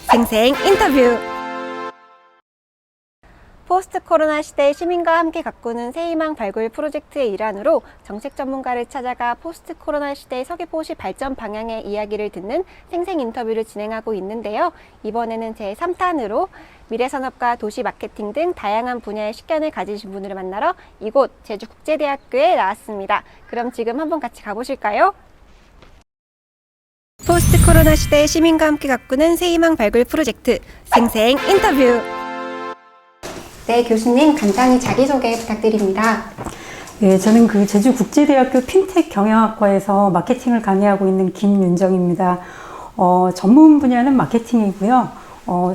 생생 인터뷰. 포스트 코로나 시대 시민과 함께 가꾸는 새희망 발굴 프로젝트의 일환으로 정책 전문가를 찾아가 포스트 코로나 시대의 서귀포시 발전 방향의 이야기를 듣는 생생 인터뷰를 진행하고 있는데요. 이번에는 제3탄으로 미래산업과 도시 마케팅 등 다양한 분야의 식견을 가지신 분들을 만나러 이곳 제주국제대학교에 나왔습니다. 그럼 지금 한번 같이 가보실까요? 포스트 코로나 시대의 시민과 함께 가꾸는 새희망 발굴 프로젝트 생생 인터뷰. 네, 교수님 간단히 자기소개 부탁드립니다. 예, 저는 제주국제대학교 핀텍 경영학과에서 마케팅을 강의하고 있는 김윤정입니다. 전문 분야는 마케팅이고요.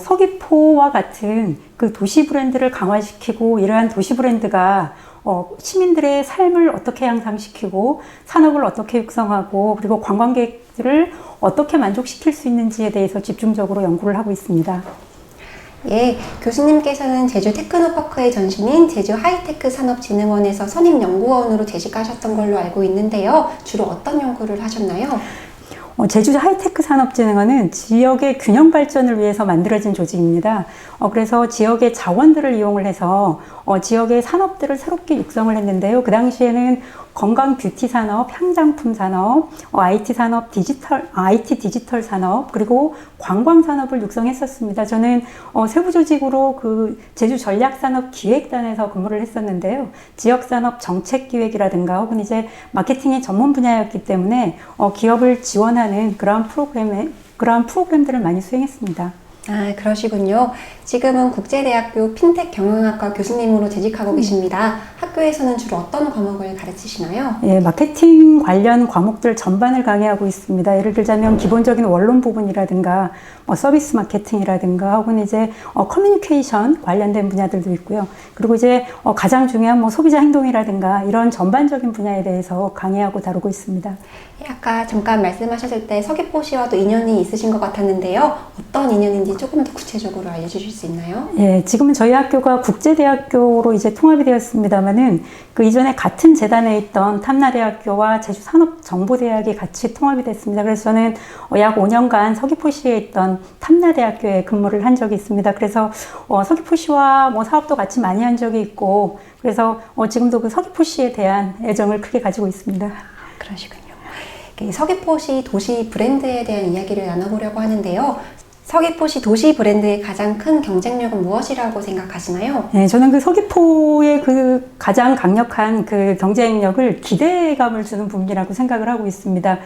서귀포와 같은 그 도시 브랜드를 강화시키고 이러한 도시 브랜드가 시민들의 삶을 어떻게 향상시키고 산업을 어떻게 육성하고 그리고 관광객들을 어떻게 만족시킬 수 있는지에 대해서 집중적으로 연구를 하고 있습니다. 예, 교수님께서는 제주 테크노파크의 전신인 제주 하이테크 산업진흥원에서 선임연구원으로 재직하셨던 걸로 알고 있는데요. 주로 어떤 연구를 하셨나요? 제주 하이테크 산업진흥원은 지역의 균형 발전을 위해서 만들어진 조직입니다. 그래서 지역의 자원들을 이용을 해서 지역의 산업들을 새롭게 육성을 했는데요. 그 당시에는 건강 뷰티 산업, 향장품 산업, IT 산업, IT 디지털 산업, 그리고 관광 산업을 육성했었습니다. 저는 세부 조직으로 그 제주 전략산업 기획단에서 근무를 했었는데요. 지역 산업 정책 기획이라든가 혹은 이제 마케팅의 전문 분야였기 때문에 기업을 지원하는 그러한 프로그램들을 많이 수행했습니다. 아, 그러시군요. 지금은 국제대학교 핀텍 경영학과 교수님으로 재직하고 계십니다. 학교에서는 주로 어떤 과목을 가르치시나요? 예, 마케팅 관련 과목들 전반을 강의하고 있습니다. 예를 들자면 기본적인 원론 부분이라든가 서비스 마케팅이라든가 혹은 이제 커뮤니케이션 관련된 분야들도 있고요. 그리고 이제 가장 중요한 소비자 행동이라든가 이런 전반적인 분야에 대해서 강의하고 다루고 있습니다. 예, 아까 잠깐 말씀하셨을 때 서귀포시와도 인연이 있으신 것 같았는데요. 어떤 인연인지 조금 더 구체적으로 알려주실 수 있나요? 예, 지금은 저희 학교가 국제대학교로 이제 통합이 되었습니다만은 그 이전에 같은 재단에 있던 탐나대학교와 제주산업정보대학이 같이 통합이 됐습니다. 그래서 저는 약 5년간 서귀포시에 있던 탐나대학교에 근무를 한 적이 있습니다. 그래서 서귀포시와 사업도 같이 많이 한 적이 있고 그래서 지금도 그 서귀포시에 대한 애정을 크게 가지고 있습니다. 그러시군요. 서귀포시 도시 브랜드에 대한 이야기를 나눠보려고 하는데요. 서귀포시 도시 브랜드의 가장 큰 경쟁력은 무엇이라고 생각하시나요? 네, 저는 그 서귀포의 그 가장 강력한 그 경쟁력을 기대감을 주는 부분이라고 생각을 하고 있습니다.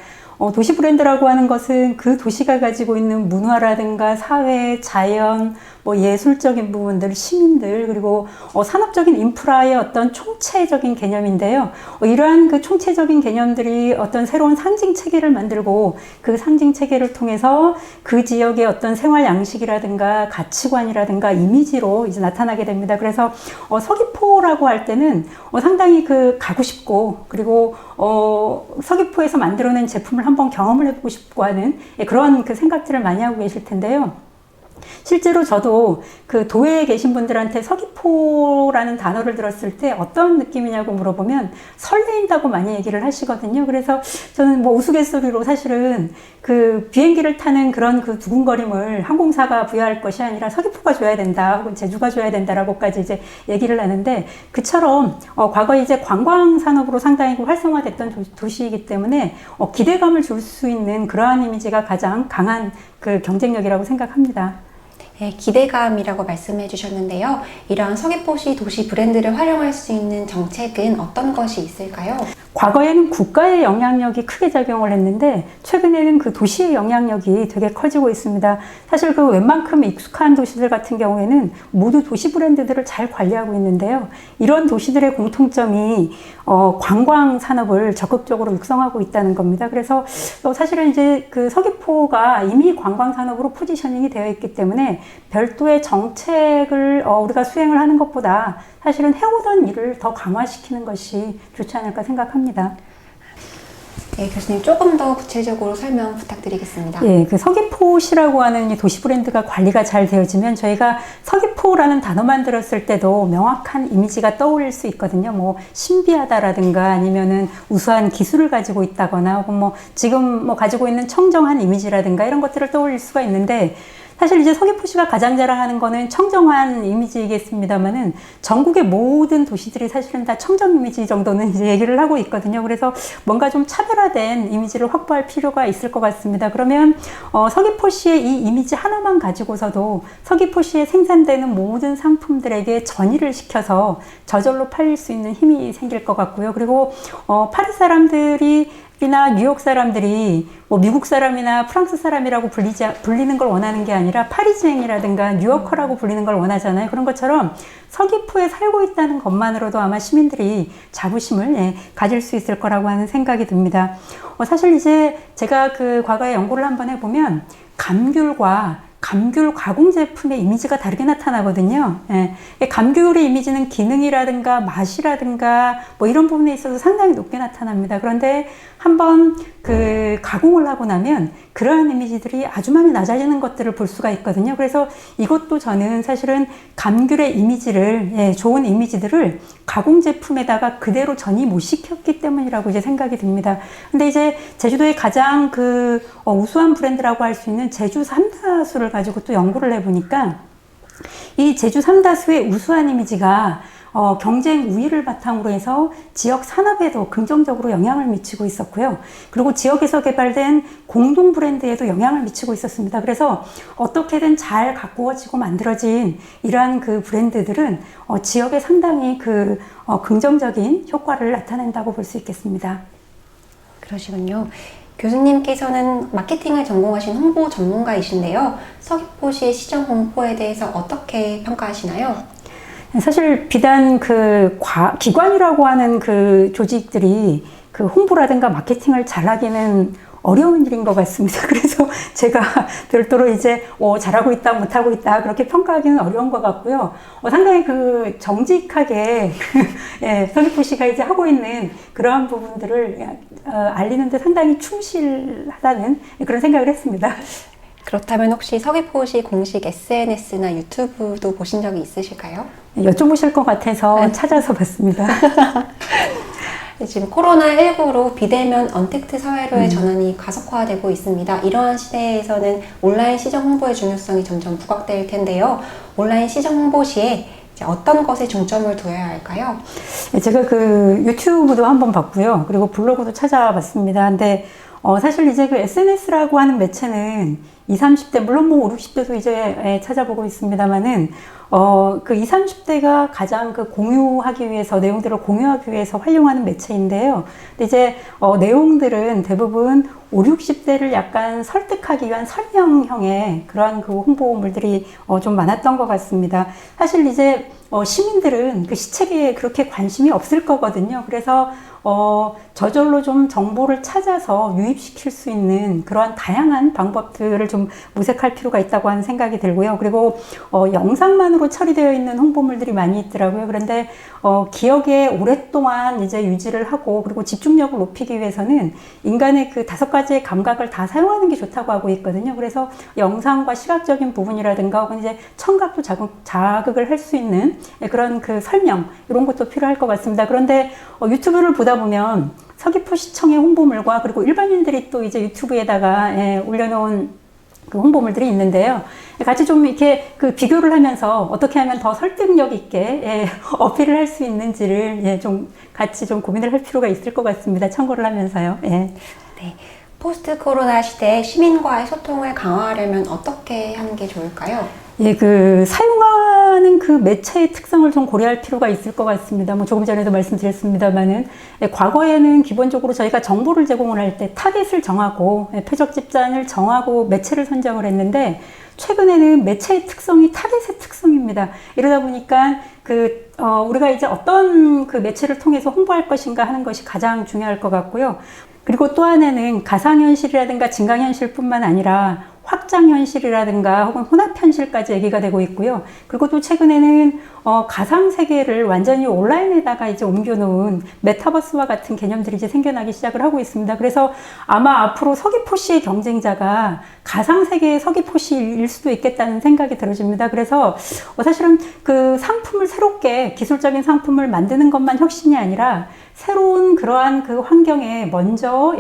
도시 브랜드라고 하는 것은 그 도시가 가지고 있는 문화라든가 사회, 자연, 예술적인 부분들, 시민들, 그리고 산업적인 인프라의 어떤 총체적인 개념인데요. 이러한 그 총체적인 개념들이 어떤 새로운 상징 체계를 만들고 그 상징 체계를 통해서 그 지역의 어떤 생활 양식이라든가 가치관이라든가 이미지로 이제 나타나게 됩니다. 그래서 서귀포라고 할 때는 상당히 그 가고 싶고 그리고 서귀포에서 만들어낸 제품을 한번 경험을 해보고 싶고 하는 그런 그 생각들을 많이 하고 계실 텐데요. 실제로 저도 그 도외에 계신 분들한테 서귀포라는 단어를 들었을 때 어떤 느낌이냐고 물어보면 설레인다고 많이 얘기를 하시거든요. 그래서 저는 우스갯소리로 사실은 그 비행기를 타는 그런 그 두근거림을 항공사가 부여할 것이 아니라 서귀포가 줘야 된다 혹은 제주가 줘야 된다라고까지 이제 얘기를 하는데 그처럼 과거에 이제 관광 산업으로 상당히 활성화됐던 도시이기 때문에 기대감을 줄 수 있는 그러한 이미지가 가장 강한 그 경쟁력이라고 생각합니다. 네, 기대감이라고 말씀해 주셨는데요. 이러한 서귀포시 도시 브랜드를 활용할 수 있는 정책은 어떤 것이 있을까요? 과거에는 국가의 영향력이 크게 작용을 했는데 최근에는 그 도시의 영향력이 되게 커지고 있습니다. 사실 그 웬만큼 익숙한 도시들 같은 경우에는 모두 도시 브랜드들을 잘 관리하고 있는데요. 이런 도시들의 공통점이 관광 산업을 적극적으로 육성하고 있다는 겁니다. 그래서 사실은 이제 그 서귀포가 이미 관광 산업으로 포지셔닝이 되어 있기 때문에 별도의 정책을 우리가 수행을 하는 것보다 사실은 해오던 일을 더 강화시키는 것이 좋지 않을까 생각합니다. 네, 교수님 조금 더 구체적으로 설명 부탁드리겠습니다. 예, 그 서귀포시라고 하는 이 도시 브랜드가 관리가 잘 되어지면 저희가 서귀포라는 단어만 들었을 때도 명확한 이미지가 떠올릴 수 있거든요. 신비하다라든가 아니면은 우수한 기술을 가지고 있다거나 혹은 지금 가지고 있는 청정한 이미지라든가 이런 것들을 떠올릴 수가 있는데 사실 이제 서귀포시가 가장 자랑하는 거는 청정한 이미지이겠습니다만은 전국의 모든 도시들이 사실은 다 청정 이미지 정도는 이제 얘기를 하고 있거든요. 그래서 뭔가 좀 차별화된 이미지를 확보할 필요가 있을 것 같습니다. 그러면 서귀포시의 이 이미지 하나만 가지고서도 서귀포시에 생산되는 모든 상품들에게 전이를 시켜서 저절로 팔릴 수 있는 힘이 생길 것 같고요. 그리고 파리 사람들이나 뉴욕 사람들이 뭐 미국 사람이나 프랑스 사람이라고 불리는 걸 원하는 게 아니라 파리지앵이라든가 뉴요커라고 불리는 걸 원하잖아요. 그런 것처럼 서귀포에 살고 있다는 것만으로도 아마 시민들이 자부심을 가질 수 있을 거라고 하는 생각이 듭니다. 사실 이제 제가 그 과거에 연구를 한번 해보면 감귤 가공 제품의 이미지가 다르게 나타나거든요. 감귤의 이미지는 기능이라든가 맛이라든가 뭐 이런 부분에 있어서 상당히 높게 나타납니다. 그런데 한번 그 가공을 하고 나면 그러한 이미지들이 아주 많이 낮아지는 것들을 볼 수가 있거든요. 그래서 이것도 저는 사실은 감귤의 이미지를, 좋은 이미지들을 가공 제품에다가 그대로 전이 못 시켰기 때문이라고 이제 생각이 듭니다. 근데 이제 제주도의 가장 우수한 브랜드라고 할 수 있는 제주 삼다수를 가지고 또 연구를 해보니까 이 제주 삼다수의 우수한 이미지가 경쟁 우위를 바탕으로 해서 지역 산업에도 긍정적으로 영향을 미치고 있었고요. 그리고 지역에서 개발된 공동 브랜드에도 영향을 미치고 있었습니다. 그래서 어떻게든 잘 가꾸어지고 만들어진 이러한 그 브랜드들은 지역에 상당히 긍정적인 효과를 나타낸다고 볼 수 있겠습니다. 그러시군요. 교수님께서는 마케팅을 전공하신 홍보 전문가이신데요. 서귀포시의 시정 홍보에 대해서 어떻게 평가하시나요? 사실 비단 기관이라고 하는 그 조직들이 그 홍보라든가 마케팅을 잘하기는 어려운 일인 것 같습니다. 그래서 제가 별도로 이제 잘하고 있다, 못하고 있다 그렇게 평가하기는 어려운 것 같고요. 상당히 정직하게 서귀포시가 이제 하고 있는 그러한 부분들을 알리는데 상당히 충실하다는 그런 생각을 했습니다. 그렇다면 혹시 서귀포시 공식 SNS나 유튜브도 보신 적이 있으실까요? 여쭤보실 것 같아서 찾아서 봤습니다. 지금 코로나19로 비대면 언택트 사회로의 전환이 가속화되고 있습니다. 이러한 시대에서는 온라인 시정 홍보의 중요성이 점점 부각될 텐데요. 온라인 시정 홍보 시에 어떤 것에 중점을 두어야 할까요? 제가 유튜브도 한번 봤고요. 그리고 블로그도 찾아봤습니다. 근데 사실 이제 SNS라고 하는 매체는 20, 30대, 물론 뭐 5, 60대도 이제 찾아보고 있습니다만은, 20, 30대가 가장 공유하기 위해서, 내용들을 공유하기 위해서 활용하는 매체인데요. 근데 이제, 내용들은 대부분 5, 60대를 약간 설득하기 위한 설명형의 그러한 홍보물들이 좀 많았던 것 같습니다. 사실 이제, 시민들은 시책에 그렇게 관심이 없을 거거든요. 그래서, 저절로 좀 정보를 찾아서 유입시킬 수 있는 그러한 다양한 방법들을 좀 모색할 필요가 있다고 하는 생각이 들고요. 그리고 영상만으로 처리되어 있는 홍보물들이 많이 있더라고요. 그런데 기억에 오랫동안 이제 유지를 하고 그리고 집중력을 높이기 위해서는 인간의 5가지의 감각을 다 사용하는 게 좋다고 하고 있거든요. 그래서 영상과 시각적인 부분이라든가 혹은 이제 청각도 자극을 할 수 있는 그런 설명 이런 것도 필요할 것 같습니다. 그런데 유튜브를 보다 보면 서귀포시청의 홍보물과 그리고 일반인들이 또 이제 유튜브에다가 올려놓은 홍보물들이 있는데요. 같이 좀 이렇게 비교를 하면서 어떻게 하면 더 설득력 있게 어필을 할 수 있는지를 좀 같이 좀 고민을 할 필요가 있을 것 같습니다. 참고를 하면서요. 네. 포스트 코로나 시대에 시민과의 소통을 강화하려면 어떻게 하는 게 좋을까요? 사용하는 매체의 특성을 좀 고려할 필요가 있을 것 같습니다. 조금 전에도 말씀드렸습니다만은, 과거에는 기본적으로 저희가 정보를 제공을 할 때 타겟을 정하고, 표적 집단을 정하고 매체를 선정을 했는데, 최근에는 매체의 특성이 타겟의 특성입니다. 이러다 보니까 우리가 이제 어떤 매체를 통해서 홍보할 것인가 하는 것이 가장 중요할 것 같고요. 그리고 또 하나는 가상현실이라든가 증강현실뿐만 아니라 확장현실이라든가 혹은 혼합현실까지 얘기가 되고 있고요. 그리고 또 최근에는 가상 세계를 완전히 온라인에다가 이제 옮겨놓은 메타버스와 같은 개념들이 이제 생겨나기 시작을 하고 있습니다. 그래서 아마 앞으로 서귀포시의 경쟁자가 가상 세계의 서귀포시일 수도 있겠다는 생각이 들어집니다. 그래서 사실은 그 상품을 새롭게 기술적인 상품을 만드는 것만 혁신이 아니라 새로운 그러한 그 환경에 먼저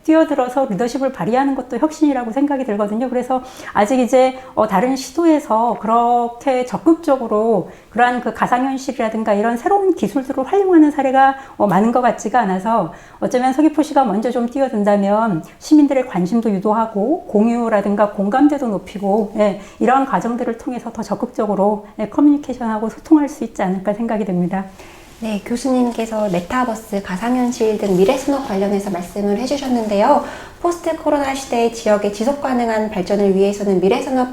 뛰어들어서 리더십을 발휘하는 것도 혁신이라고 생각이 들거든요. 그래서 아직 이제 다른 시도에서 그렇게 적극적으로 그러한 그 가상현실이라든가 이런 새로운 기술들을 활용하는 사례가 많은 것 같지가 않아서 어쩌면 서귀포시가 먼저 좀 뛰어든다면 시민들의 관심도 유도하고 공유라든가 공감대도 높이고 이러한 과정들을 통해서 더 적극적으로 커뮤니케이션하고 소통할 수 있지 않을까 생각이 됩니다. 네, 교수님께서 메타버스, 가상현실 등 미래산업 관련해서 말씀을 해주셨는데요. 포스트 코로나 시대의 지역의 지속 가능한 발전을 위해서는 미래산업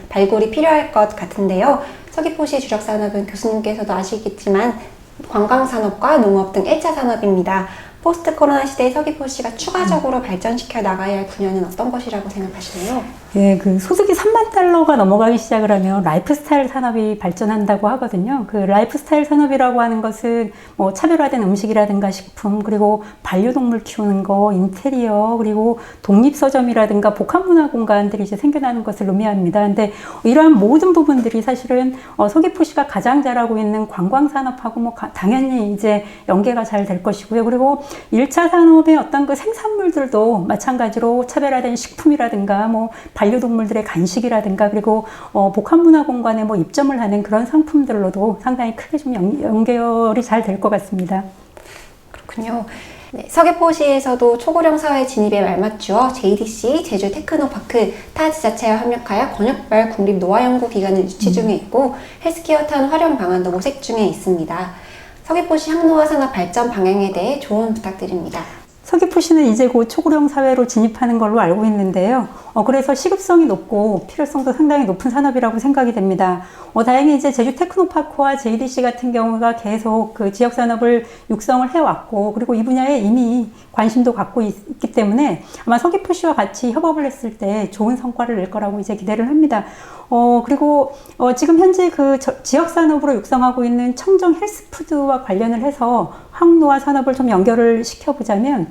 발굴이 필요할 것 같은데요. 서귀포시 주력 산업은 교수님께서도 아시겠지만 관광산업과 농업 등 1차 산업입니다. 포스트 코로나 시대의 서귀포시가 추가적으로 발전시켜 나가야 할 분야는 어떤 것이라고 생각하시나요? 예, 그 소득이 3만 달러가 넘어가기 시작을 하면 라이프스타일 산업이 발전한다고 하거든요. 그 라이프스타일 산업이라고 하는 것은 뭐 차별화된 음식이라든가 식품, 그리고 반려동물 키우는 거, 인테리어, 그리고 독립서점이라든가 복합문화 공간들이 이제 생겨나는 것을 의미합니다. 근데 이러한 모든 부분들이 사실은 서귀포시가 가장 잘하고 있는 관광산업하고 뭐 당연히 이제 연계가 잘 될 것이고요. 그리고 1차 산업의 어떤 그 생산물들도 마찬가지로 차별화된 식품이라든가 뭐 반려동물들의 간식이라든가 그리고 복합문화공간에 뭐 입점을 하는 그런 상품들로도 상당히 크게 좀 연결이 잘 될 것 같습니다. 그렇군요. 네, 서귀포시에서도 초고령 사회 진입에 말맞추어 JDC 제주 테크노파크 타 지자체와 협력하여 권역별 국립 노화연구기관을 유치 중에 있고 헬스케어 타운 활용 방안도 모색 중에 있습니다. 서귀포시 항노화 산업 발전 방향에 대해 조언 부탁드립니다. 서귀포시는 이제 곧 초고령 사회로 진입하는 걸로 알고 있는데요. 그래서 시급성이 높고 필요성도 상당히 높은 산업이라고 생각이 됩니다. 다행히 이제 제주 테크노파크와 JDC 같은 경우가 계속 그 지역 산업을 육성을 해왔고, 그리고 이 분야에 이미 관심도 갖고 있기 때문에 아마 서귀포시와 같이 협업을 했을 때 좋은 성과를 낼 거라고 이제 기대를 합니다. 그리고 지금 현재 그 지역 산업으로 육성하고 있는 청정 헬스푸드와 관련을 해서 항노화 산업을 좀 연결을 시켜보자면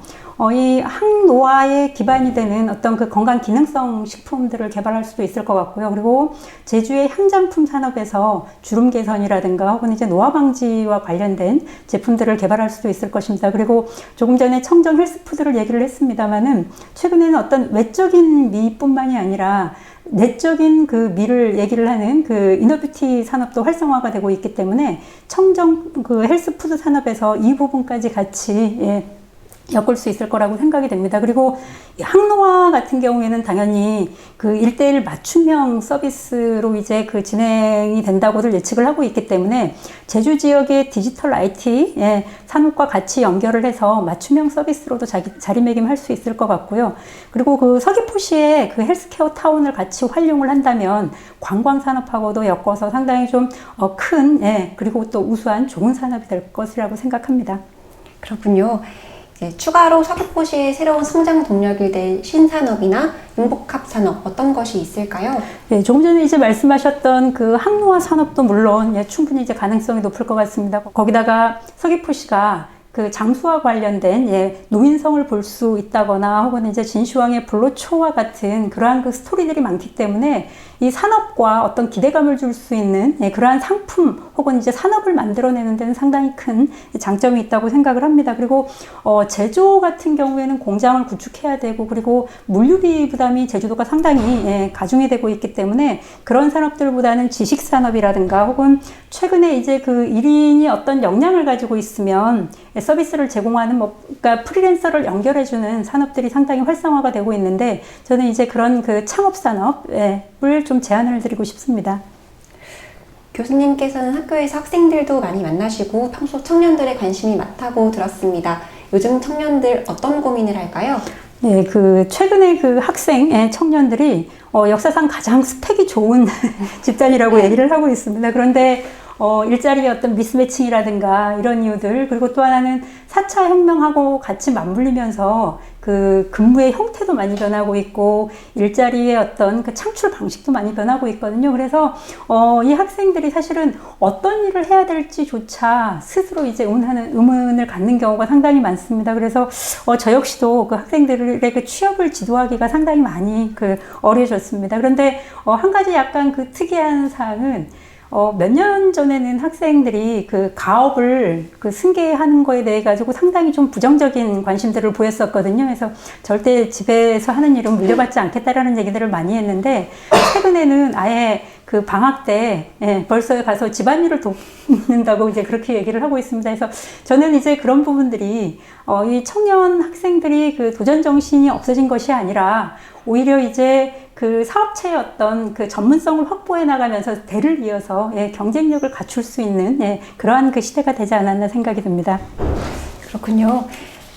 이 항노화의 기반이 되는 어떤 그 건강 기능성 식품들을 개발할 수도 있을 것 같고요. 그리고 제주의 향장품 산업에서 주름 개선이라든가 혹은 이제 노화 방지와 관련된 제품들을 개발할 수도 있을 것입니다. 그리고 조금 전에 청정 헬스푸드를 얘기를 했습니다만은 최근에는 어떤 외적인 미뿐만이 아니라 내적인 그 미를 얘기를 하는 그 이너뷰티 산업도 활성화가 되고 있기 때문에 청정 그 헬스푸드 산업에서 이 부분까지 같이 엮을 수 있을 거라고 생각이 됩니다. 그리고 항노화 같은 경우에는 당연히 그 1:1 맞춤형 서비스로 이제 그 진행이 된다고들 예측을 하고 있기 때문에 제주 지역의 디지털 IT 산업과 같이 연결을 해서 맞춤형 서비스로도 자리매김할 수 있을 것 같고요. 그리고 그 서귀포시에 그 헬스케어 타운을 같이 활용을 한다면 관광 산업하고도 엮어서 상당히 좀 큰 그리고 또 우수한 좋은 산업이 될 것이라고 생각합니다. 그렇군요. 추가로 서귀포시의 새로운 성장 동력이 될 신산업이나 융복합 산업 어떤 것이 있을까요? 네, 조금 전에 이제 말씀하셨던 그 항노화 산업도 물론 충분히 이제 가능성이 높을 것 같습니다. 거기다가 서귀포시가 그 장수와 관련된 노인성을 볼 수 있다거나 혹은 이제 진시황의 불로초와 같은 그러한 그 스토리들이 많기 때문에 이 산업과 어떤 기대감을 줄 수 있는 그러한 상품 혹은 이제 산업을 만들어내는 데는 상당히 큰 장점이 있다고 생각을 합니다. 그리고 제조 같은 경우에는 공장을 구축해야 되고 그리고 물류비 부담이 제주도가 상당히 가중이 되고 있기 때문에 그런 산업들보다는 지식 산업이라든가 혹은 최근에 이제 그 1인이 어떤 역량을 가지고 있으면 서비스를 제공하는 그러니까 프리랜서를 연결해주는 산업들이 상당히 활성화가 되고 있는데 저는 이제 그런 그 창업 산업을 좀 제안을 드리고 싶습니다. 교수님께서는 학교에서 학생들도 많이 만나시고 평소 청년들의 관심이 많다고 들었습니다. 요즘 청년들 어떤 고민을 할까요? 네, 그 최근에 그 학생 청년들이 역사상 가장 스펙이 좋은 집단이라고 얘기를 하고 있습니다. 그런데 일자리의 어떤 미스매칭이라든가 이런 이유들, 그리고 또 하나는 4차 혁명하고 같이 맞물리면서 그 근무의 형태도 많이 변하고 있고 일자리의 어떤 그 창출 방식도 많이 변하고 있거든요. 그래서 이 학생들이 사실은 어떤 일을 해야 될지조차 스스로 이제 의문을 갖는 경우가 상당히 많습니다. 그래서 저 역시도 그 학생들의 그 취업을 지도하기가 상당히 많이 어려졌습니다. 그런데 한 가지 약간 그 특이한 사항은 몇 년 전에는 학생들이 그 가업을 승계하는 거에 대해 가지고 상당히 좀 부정적인 관심들을 보였었거든요. 그래서 절대 집에서 하는 일은 물려받지 않겠다라는 얘기들을 많이 했는데, 최근에는 아예 그 방학 때 벌써 가서 집안일을 돕는다고 이제 그렇게 얘기를 하고 있습니다. 그래서 저는 이제 그런 부분들이 이 청년 학생들이 그 도전 정신이 없어진 것이 아니라 오히려 이제 그 사업체의 어떤 그 전문성을 확보해 나가면서 대를 이어서 경쟁력을 갖출 수 있는 그러한 그 시대가 되지 않았나 생각이 듭니다. 그렇군요.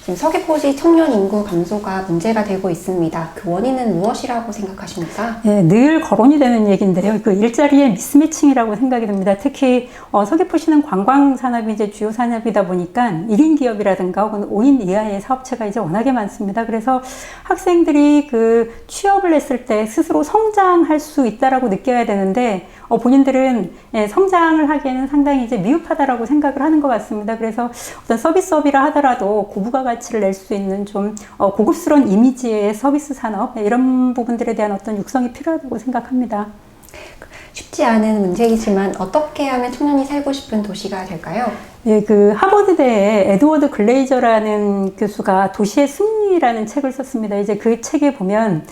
지금 서귀포시 청년 인구 감소가 문제가 되고 있습니다. 그 원인은 무엇이라고 생각하십니까? 늘 거론이 되는 얘기인데요. 그 일자리의 미스매칭이라고 생각이 듭니다. 특히 서귀포시는 관광산업이 이제 주요 산업이다 보니까 1인 기업이라든가 혹은 5인 이하의 사업체가 이제 워낙에 많습니다. 그래서 학생들이 그 취업을 했을 때 스스로 성장할 수 있다라고 느껴야 되는데, 본인들은 성장을 하기에는 상당히 이제 미흡하다라고 생각을 하는 것 같습니다. 그래서 어떤 서비스업이라 하더라도 고부가 가치를 낼 수 있는 좀 고급스러운 이미지의 서비스 산업, 이런 부분들에 대한 어떤 육성이 필요하다고 생각합니다. 쉽지 않은 문제이지만 어떻게 하면 청년이 살고 싶은 도시가 될까요? 그 하버드대의 에드워드 글레이저라는 교수가 도시의 승리라는 책을 썼습니다. 이제 그 책에 보면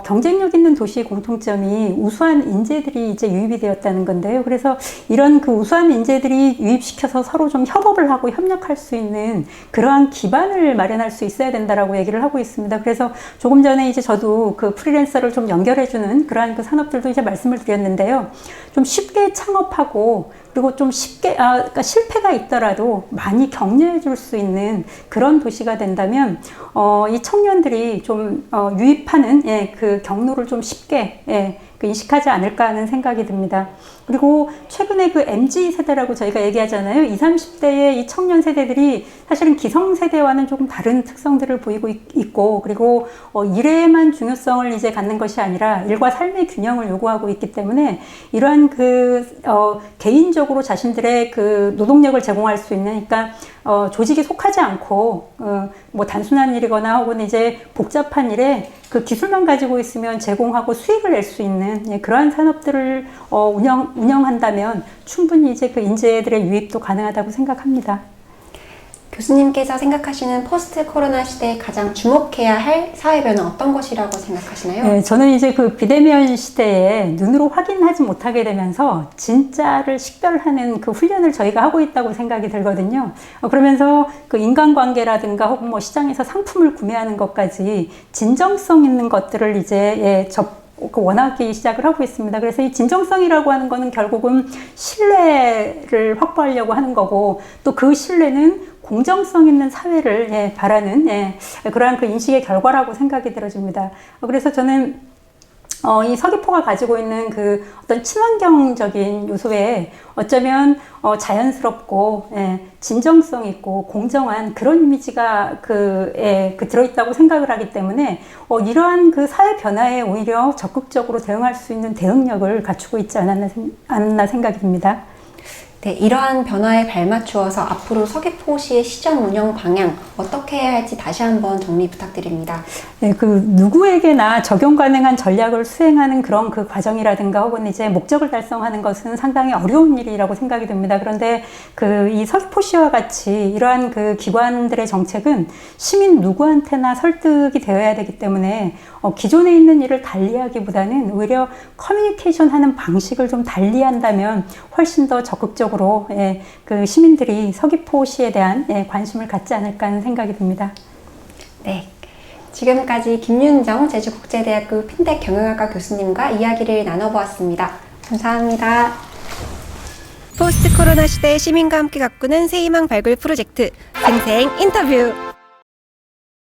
경쟁력 있는 도시의 공통점이 우수한 인재들이 이제 유입이 되었다는 건데요. 그래서 이런 그 우수한 인재들이 유입시켜서 서로 좀 협업을 하고 협력할 수 있는 그러한 기반을 마련할 수 있어야 된다라고 얘기를 하고 있습니다. 그래서 조금 전에 이제 저도 그 프리랜서를 좀 연결해주는 그러한 그 산업들도 이제 말씀을 드렸는데요. 좀 쉽게 창업하고, 그리고 좀 쉽게, 그러니까 실패가 있더라도 많이 격려해 줄 수 있는 그런 도시가 된다면, 이 청년들이 좀, 유입하는, 그 경로를 좀 쉽게, 인식하지 않을까 하는 생각이 듭니다. 그리고 최근에 그 MZ 세대라고 저희가 얘기하잖아요. 20, 30대의 이 청년 세대들이 사실은 기성 세대와는 조금 다른 특성들을 보이고 있고, 그리고 일에만 중요성을 이제 갖는 것이 아니라 일과 삶의 균형을 요구하고 있기 때문에 이러한 개인적으로 자신들의 그 노동력을 제공할 수 있는, 그러니까 조직에 속하지 않고 뭐 단순한 일이거나 혹은 이제 복잡한 일에 그 기술만 가지고 있으면 제공하고 수익을 낼 수 있는 그러한 산업들을 운영한다면 충분히 이제 그 인재들의 유입도 가능하다고 생각합니다. 교수님께서 생각하시는 포스트 코로나 시대에 가장 주목해야 할 사회 변화 어떤 것이라고 생각하시나요? 저는 이제 그 비대면 시대에 눈으로 확인하지 못하게 되면서 진짜를 식별하는 그 훈련을 저희가 하고 있다고 생각이 들거든요. 그러면서 그 인간관계라든가 혹은 뭐 시장에서 상품을 구매하는 것까지 진정성 있는 것들을 이제 원하기 시작을 하고 있습니다. 그래서 이 진정성이라고 하는 거는 결국은 신뢰를 확보하려고 하는 거고, 또 그 신뢰는 공정성 있는 사회를 바라는 그러한 그 인식의 결과라고 생각이 들어집니다. 그래서 저는 이 서귀포가 가지고 있는 그 어떤 친환경적인 요소에 어쩌면 자연스럽고 진정성 있고 공정한 그런 이미지가 들어있다고 생각을 하기 때문에 이러한 그 사회 변화에 오히려 적극적으로 대응할 수 있는 대응력을 갖추고 있지 않았나 생각이 듭니다. 네, 이러한 변화에 발맞추어서 앞으로 서귀포시의 시정 운영 방향 어떻게 해야 할지 다시 한번 정리 부탁드립니다. 네, 그 누구에게나 적용 가능한 전략을 수행하는 그런 그 과정이라든가 혹은 이제 목적을 달성하는 것은 상당히 어려운 일이라고 생각이 듭니다. 그런데 이 서귀포시와 같이 이러한 그 기관들의 정책은 시민 누구한테나 설득이 되어야 되기 때문에 기존에 있는 일을 달리하기보다는 오히려 커뮤니케이션 하는 방식을 좀 달리한다면 훨씬 더 적극적으로 그 시민들이 서귀포시에 대한 관심을 갖지 않을까 하는 생각이 듭니다. 네. 지금까지 김윤정 제주국제대학교 핀텍 경영학과 교수님과 이야기를 나눠보았습니다. 감사합니다. 포스트 코로나 시대의 시민과 함께 가꾸는 새희망 발굴 프로젝트 생생 인터뷰.